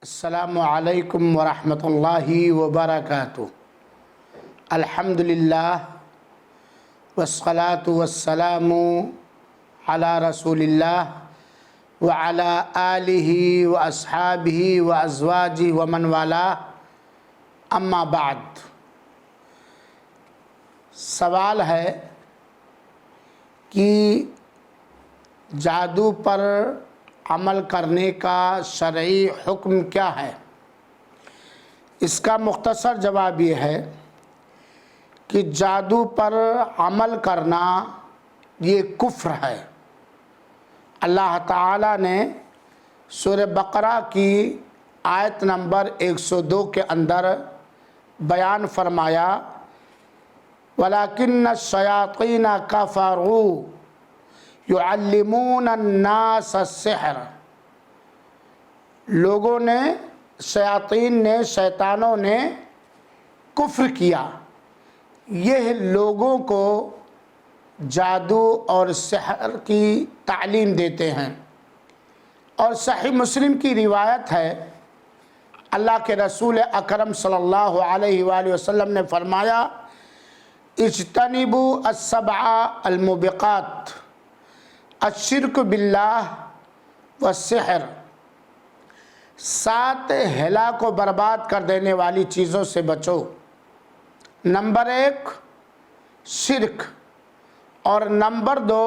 السلام علیکم ورحمۃ اللہ وبرکاتہ۔ الحمدللہ والصلاة والسلام علی رسول اللہ وعلی آلہ واصحابہ وازواجہ ومن والاہ، اما بعد۔ سوال ہے کہ جادو پر عمل کرنے کا شرعی حکم کیا ہے؟ اس کا مختصر جواب یہ ہے کہ جادو پر عمل کرنا یہ کفر ہے۔ اللہ تعالیٰ نے سورہ بقرہ کی آیت نمبر 102 کے اندر بیان فرمایا، وَلَكِنَّ الشَّيَاطِينَ كَفَرُوا يُعَلِّمُونَ النَّاسَ السِّحْرَ۔ لوگوں نے، شیطانوں نے کفر کیا، یہ لوگوں کو جادو اور سحر کی تعلیم دیتے ہیں۔ اور صحیح مسلم کی روایت ہے، اللہ کے رسول اکرم صلی اللہ علیہ وآلہ وسلم نے فرمایا، اجتنبوا السبع الموبقات الشرک باللہ والسحر۔ 7 ہلاک و برباد کر دینے والی چیزوں سے بچو۔ نمبر 1 شرک، اور نمبر 2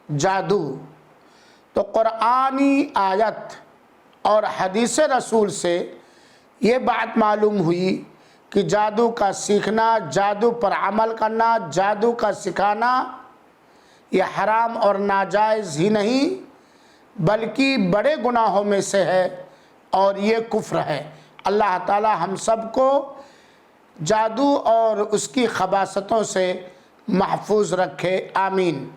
جادو۔ تو قرآنی آیت اور حدیث رسول سے یہ بات معلوم ہوئی کہ جادو کا سیکھنا، جادو پر عمل کرنا، جادو کا سکھانا یہ حرام اور ناجائز ہی نہیں بلکہ بڑے گناہوں میں سے ہے، اور یہ کفر ہے۔ اللہ تعالی ہم سب کو جادو اور اس کی خباثتوں سے محفوظ رکھے، آمین۔